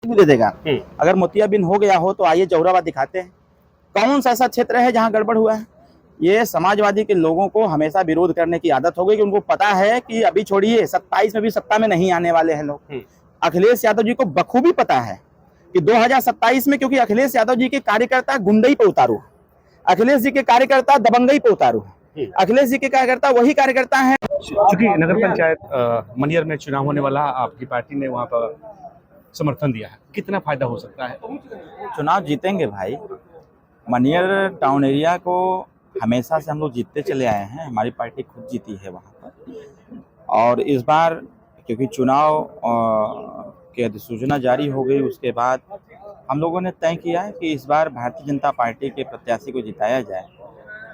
भी दे देगा। अगर मोतियाबिंद हो गया हो तो आइए जौहराबाद दिखाते हैं, कौन सा ऐसा क्षेत्र है जहां गड़बड़ हुआ है। ये समाजवादी के लोगों को हमेशा विरोध करने की आदत हो गई कि उनको पता है कि अभी छोड़िए 27 में भी सत्ता में नहीं आने वाले हैं लोग। अखिलेश यादव जी को बखूबी पता है कि 2027 में, क्योंकि अखिलेश यादव जी के कार्यकर्ता गुंडई पे उतारू, अखिलेश जी के कार्यकर्ता दबंगई पे उतारू, अखिलेश जी के कार्यकर्ता वही कार्यकर्ता है। चूंकि नगर पंचायत मनियर में चुनाव होने वाला, आपकी पार्टी ने वहां पर समर्थन दिया है, कितना फायदा हो सकता है? चुनाव जीतेंगे भाई। मनियर टाउन एरिया को हमेशा से हम लोग जीतते चले आए हैं, हमारी पार्टी खुद जीती है वहाँ पर। और इस बार क्योंकि चुनाव की अधिसूचना जारी हो गई, उसके बाद हम लोगों ने तय किया है कि इस बार भारतीय जनता पार्टी के प्रत्याशी को जिताया जाए।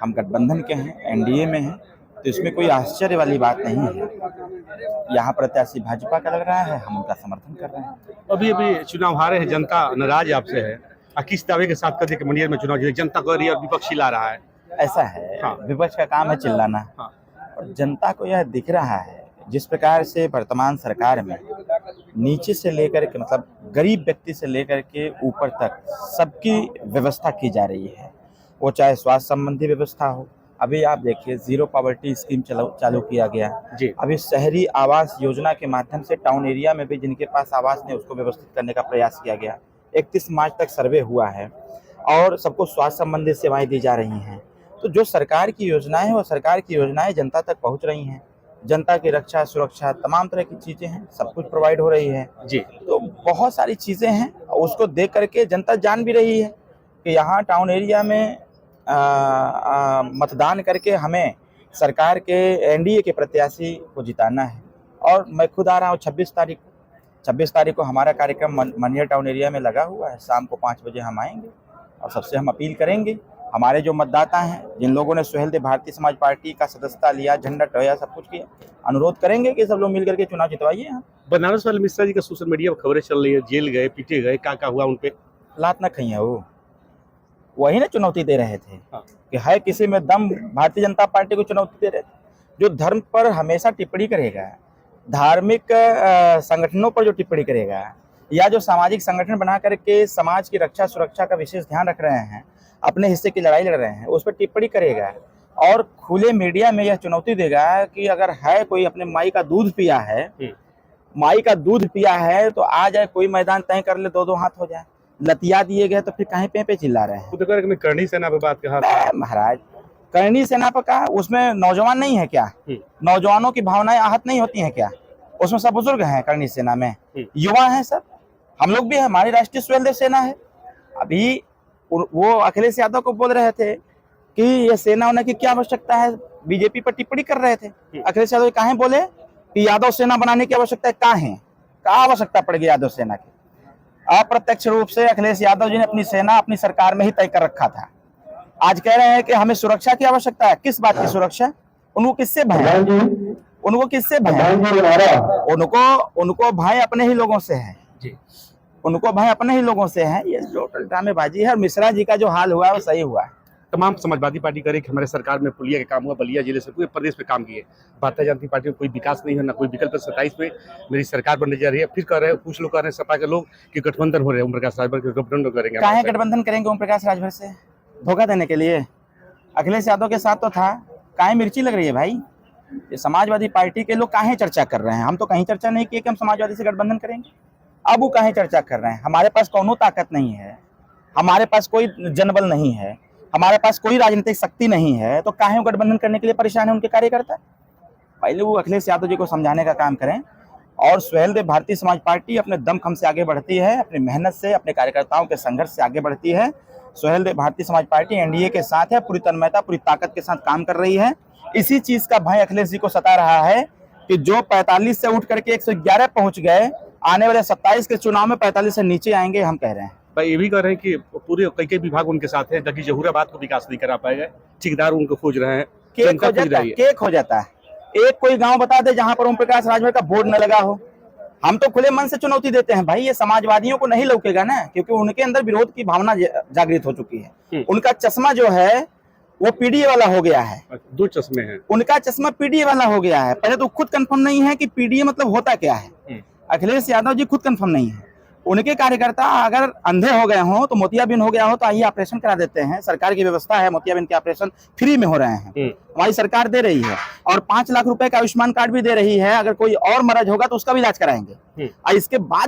हम गठबंधन के हैं, एनडीए में हैं, तो इसमें कोई आश्चर्य वाली बात नहीं है। यहाँ प्रत्याशी भाजपा का लग रहा है, हम उनका समर्थन कर रहे हैं। अभी चुनाव हारे हैं, जनता नाराज आपसे है, किस दावे के साथ कदे कि मनियर में चुनाव जीते? जनता को विपक्ष ला रहा है। ऐसा है, हाँ। विपक्ष का काम है चिल्लाना। हाँ। और जनता को यह दिख रहा है जिस प्रकार से वर्तमान सरकार में नीचे से लेकर के, मतलब गरीब व्यक्ति से लेकर के ऊपर तक सबकी व्यवस्था की जा रही है, वो चाहे स्वास्थ्य संबंधी व्यवस्था हो। अभी आप देखिए जीरो पॉवर्टी स्कीम चालू किया गया जी। अभी शहरी आवास योजना के माध्यम से टाउन एरिया में भी जिनके पास आवास नहीं उसको व्यवस्थित करने का प्रयास किया गया। 31 मार्च तक सर्वे हुआ है और सबको स्वास्थ्य संबंधी सेवाएं दी जा रही हैं। तो जो सरकार की योजनाएं हैं वो सरकार की योजनाएं जनता तक पहुंच रही हैं। जनता की रक्षा सुरक्षा तमाम तरह की चीजें हैं, सब कुछ प्रोवाइड हो रही है जी। तो बहुत सारी चीजें हैं, उसको देख करके जनता जान भी रही है कि यहाँ टाउन एरिया में मतदान करके हमें सरकार के एनडीए के प्रत्याशी को जिताना है। और मैं खुद आ रहा हूँ 26 तारीख को हमारा कार्यक्रम मनियर टाउन एरिया में लगा हुआ है। शाम को 5 बजे हम आएंगे और सबसे हम अपील करेंगे, हमारे जो मतदाता हैं, जिन लोगों ने सुहेलदेव भारतीय समाज पार्टी का सदस्यता लिया, झंडा टोया, सब कुछ किया, अनुरोध करेंगे कि सब लोग मिल करके चुनाव जितवाइए। हम बनारस वाले मिश्रा जी का सोशल मीडिया पर खबरें चल रही है, जेल गए, पीटे गए, क्या हुआ उनपे? लात न खाई है, वो वही ना चुनौती दे रहे थे। हाँ। कि है किसी में दम, भारतीय जनता पार्टी को चुनौती दे रहे थे। जो धर्म पर हमेशा टिप्पणी करेगा, धार्मिक संगठनों पर जो टिप्पणी करेगा, या जो सामाजिक संगठन बना करके समाज की रक्षा सुरक्षा का विशेष ध्यान रख रहे हैं, अपने हिस्से की लड़ाई लड़ रहे हैं, उस पर टिप्पणी करेगा और खुले मीडिया में यह चुनौती देगा कि अगर है कोई अपने माई का दूध पिया है तो आ जाए, कोई मैदान तय कर ले, 2-2 हाथ हो जाए। लतिया दिए गए तो फिर कहीं पे चिल्ला रहे हैं। करनी सेना पे बात कहा महाराज, करनी सेना पर कहा, उसमें नौजवान नहीं है क्या? नौजवानों की भावनाएं आहत नहीं होती हैं क्या? उसमें सब बुजुर्ग हैं, करनी सेना में युवा हैं सब, हम लोग भी हैं, हमारी राष्ट्रीय सुहेलदेव सेना है। अभी वो अखिलेश यादव को बोल रहे थे कि ये सेना होने की क्या आवश्यकता है, बीजेपी पर टिप्पणी कर रहे थे। अखिलेश यादव कहाँ बोले कि यादव सेना बनाने की आवश्यकता है? कहाँ आवश्यकता पड़ेगी यादव सेना की? अप्रत्यक्ष रूप से अखिलेश यादव जी ने अपनी सेना अपनी सरकार में ही तय कर रखा था। आज कह रहे हैं कि हमें सुरक्षा की आवश्यकता है। किस बात की सुरक्षा? उनको किससे भय? उनको किससे भय? उनको भय अपने ही लोगों से है जी। उनको भय अपने ही लोगों से है। ये टोटल ड्रामेबाजी है। और मिश्रा जी का जो हाल हुआ है वो सही हुआ है। तमाम समाजवादी पार्टी करे कि हमारे सरकार में पुलिया का काम हुआ, बलिया जिले से पूरे प्रदेश में काम किए। भारतीय जनता पार्टी में कोई विकास नहीं है, ना कोई विकल्प। 27 में मेरी सरकार बनने जा रही है। फिर कह रहे हैं, कुछ लोग कह रहे हैं सपा के लोग कि गठबंधन हो रहे हैं, ओम प्रकाश राजभर के गठबंधन करेंगे। काहे गठबंधन करेंगे ओम प्रकाश राजभर से? धोखा देने के लिए? अखिलेश यादव के साथ तो था, काहे मिर्ची लग रही है भाई? ये समाजवादी पार्टी के लोग काहे चर्चा कर रहे हैं? हम तो कहीं चर्चा नहीं किए कि हम समाजवादी से गठबंधन करेंगे। अब वो काहे चर्चा कर रहे हैं? हमारे पास कोनो ताकत नहीं है, हमारे पास कोई जनबल नहीं है, हमारे पास कोई राजनीतिक शक्ति नहीं है, तो काहे गठबंधन करने के लिए परेशान है उनके कार्यकर्ता? पहले वो अखिलेश यादव जी को समझाने का काम करें। और सुहेलदेव भारतीय समाज पार्टी अपने दमखम से आगे बढ़ती है, अपनी मेहनत से, अपने कार्यकर्ताओं के संघर्ष से आगे बढ़ती है। सुहेलदेव भारतीय समाज पार्टी एनडीए के साथ है, पूरी तन्मयता पूरी ताकत के साथ काम कर रही है। इसी चीज का भय अखिलेश जी को सता रहा है कि जो 45 से उठ करके 111 पहुंच गए, आने वाले 27 के चुनाव में 45 से नीचे आएंगे। हम कह रहे हैं भाई, ये भी कह रहे हैं कि पूरे कई विभाग उनके साथ हैं, ताकि जहूराबाद को विकास नहीं करा पाएगा। ठेकेदार उनको खोज रहे हैं, केक हो जाता है। एक कोई गांव बता दे जहां पर ओम प्रकाश राजभर का बोर्ड न लगा हो। हम तो खुले मन से चुनौती देते हैं भाई। ये समाजवादियों को नहीं लौकेगा ना, क्योंकि उनके अंदर विरोध की भावना जागृत हो चुकी है। उनका चश्मा जो है वो पीडीए वाला हो गया है। 2 चश्मे हैं। उनका चश्मा पीडीए वाला हो गया है। पहले तो खुद कंफर्म नहीं है कि पीडीए मतलब होता क्या है। अखिलेश यादव जी खुद कंफर्म नहीं है। उनके कार्यकर्ता अगर अंधे हो गए हों तो मोतियाबिंद हो गया हो तो आइए ऑपरेशन करा देते हैं। सरकार की व्यवस्था है, मोतियाबिंद के ऑपरेशन फ्री में हो रहे हैं, हमारी सरकार दे रही है। और 5 लाख रुपए का आयुष्मान कार्ड भी दे रही है, अगर कोई और मरीज होगा तो उसका भी इलाज कराएंगे। और इसके बाद